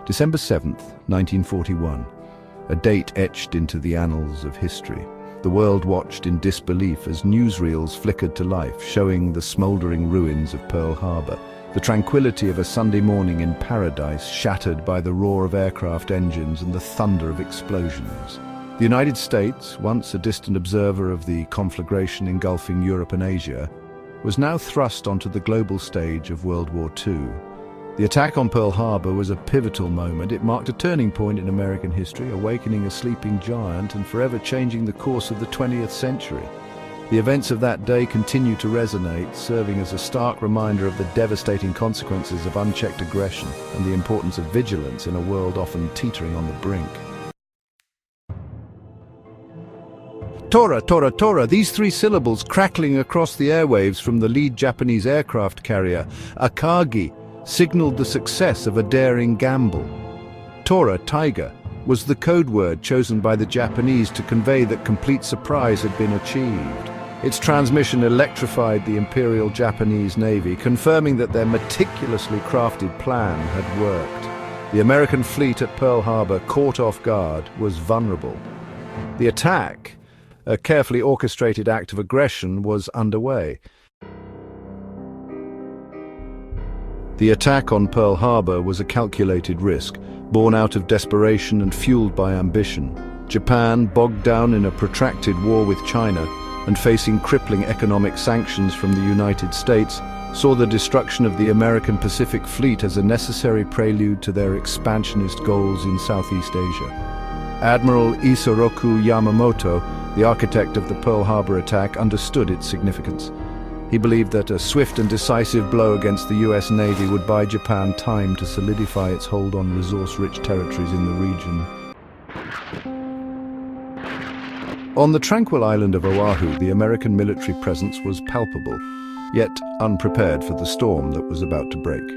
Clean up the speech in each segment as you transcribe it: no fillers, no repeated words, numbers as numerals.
December 7th, 1941, a date etched into the annals of history. The world watched in disbelief as newsreels flickered to life, showing the smoldering ruins of Pearl Harbor, the tranquility of a Sunday morning in paradise shattered by the roar of aircraft engines and the thunder of explosions. The United States, once a distant observer of the conflagration engulfing Europe and Asia, was now thrust onto the global stage of World War II. The attack on Pearl Harbor was a pivotal moment. It marked a turning point in American history, awakening a sleeping giant and forever changing the course of the 20th century. The events of that day continue to resonate, serving as a stark reminder of the devastating consequences of unchecked aggression and the importance of vigilance in a world often teetering on the brink. Tora, Tora, Tora, these three syllables crackling across the airwaves from the lead Japanese aircraft carrier, Akagi, signaled the success of a daring gamble. Tora, tiger, was the code word chosen by the Japanese to convey that complete surprise had been achieved. Its transmission electrified the Imperial Japanese Navy, confirming that their meticulously crafted plan had worked. The American fleet at Pearl Harbor, caught off guard, was vulnerable. The attack, a carefully orchestrated act of aggression, was underway. The attack on Pearl Harbor was a calculated risk, born out of desperation and fueled by ambition. Japan, bogged down in a protracted war with China and facing crippling economic sanctions from the United States, saw the destruction of the American Pacific Fleet as a necessary prelude to their expansionist goals in Southeast Asia. Admiral Isoroku Yamamoto, the architect of the Pearl Harbor attack, understood its significance. He believed that a swift and decisive blow against the US Navy would buy Japan time to solidify its hold on resource-rich territories in the region. On the tranquil island of Oahu, the American military presence was palpable, yet unprepared for the storm that was about to break.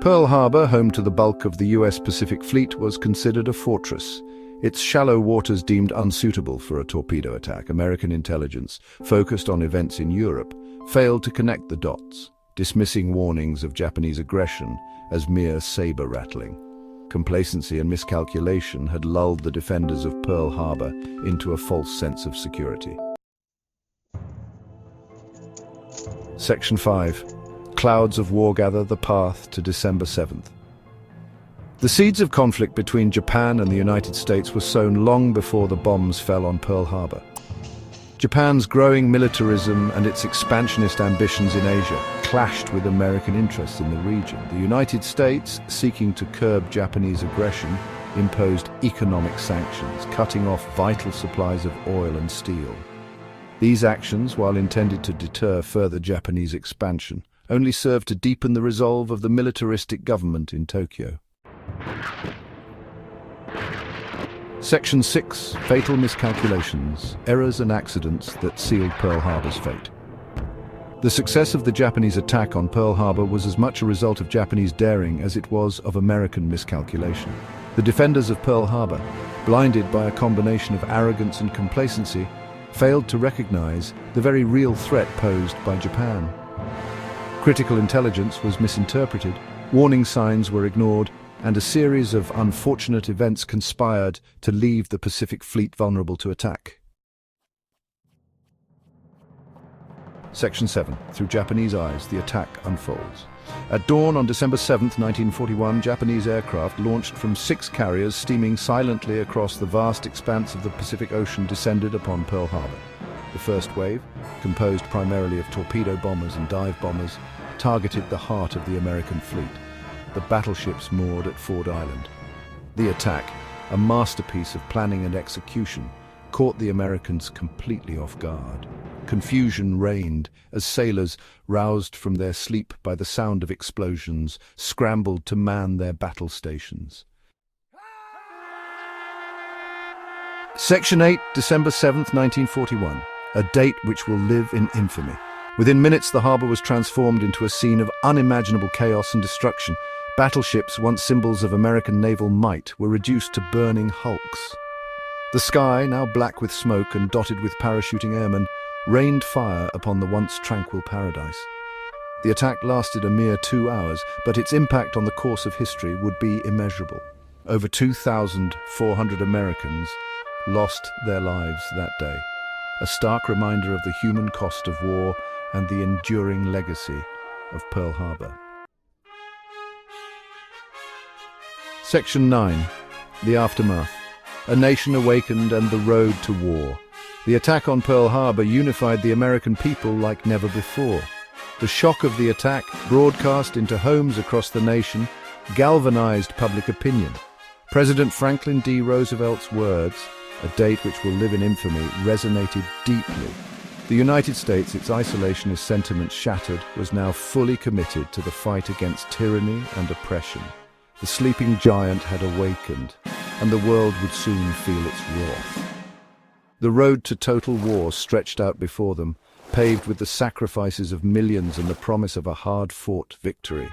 Pearl Harbor, home to the bulk of the US Pacific Fleet, was considered a fortress. Its shallow waters deemed unsuitable for a torpedo attack. American intelligence, focused on events in Europe, failed to connect the dots, dismissing warnings of Japanese aggression as mere saber-rattling. Complacency and miscalculation had lulled the defenders of Pearl Harbor into a false sense of security. Section 5. Clouds of war gather the path to December 7th. The seeds of conflict between Japan and the United States were sown long before the bombs fell on Pearl Harbor. Japan's growing militarism and its expansionist ambitions in Asia clashed with American interests in the region. The United States, seeking to curb Japanese aggression, imposed economic sanctions, cutting off vital supplies of oil and steel. These actions, while intended to deter further Japanese expansion, only served to deepen the resolve of the militaristic government in Tokyo. Section 6. Fatal miscalculations, errors and accidents that sealed Pearl Harbor's fate. The success of the Japanese attack on Pearl Harbor was as much a result of Japanese daring as it was of American miscalculation. The defenders of Pearl Harbor, blinded by a combination of arrogance and complacency, failed to recognize the very real threat posed by Japan. Critical intelligence was misinterpreted, warning signs were ignored, and a series of unfortunate events conspired to leave the Pacific Fleet vulnerable to attack. Section 7. Through Japanese eyes, the attack unfolds. At dawn on December 7, 1941, Japanese aircraft launched from 6 carriers steaming silently across the vast expanse of the Pacific Ocean descended upon Pearl Harbor. The first wave, composed primarily of torpedo bombers and dive bombers, targeted the heart of the American fleet, the battleships moored at Ford Island. The attack, a masterpiece of planning and execution, caught the Americans completely off guard. Confusion reigned as sailors, roused from their sleep by the sound of explosions, scrambled to man their battle stations. Section 8, December 7th, 1941, a date which will live in infamy. Within minutes, the harbor was transformed into a scene of unimaginable chaos and destruction. Battleships, once symbols of American naval might, were reduced to burning hulks. The sky, now black with smoke and dotted with parachuting airmen, rained fire upon the once tranquil paradise. The attack lasted a mere 2 hours, but its impact on the course of history would be immeasurable. Over 2,400 Americans lost their lives that day, a stark reminder of the human cost of war and the enduring legacy of Pearl Harbor. Section 9. The Aftermath. A nation awakened and the road to war. The attack on Pearl Harbor unified the American people like never before. The shock of the attack, broadcast into homes across the nation, galvanized public opinion. President Franklin D. Roosevelt's words, a date which will live in infamy, resonated deeply. The United States, its isolationist sentiments shattered, was now fully committed to the fight against tyranny and oppression. The sleeping giant had awakened, and the world would soon feel its wrath. The road to total war stretched out before them, paved with the sacrifices of millions and the promise of a hard-fought victory.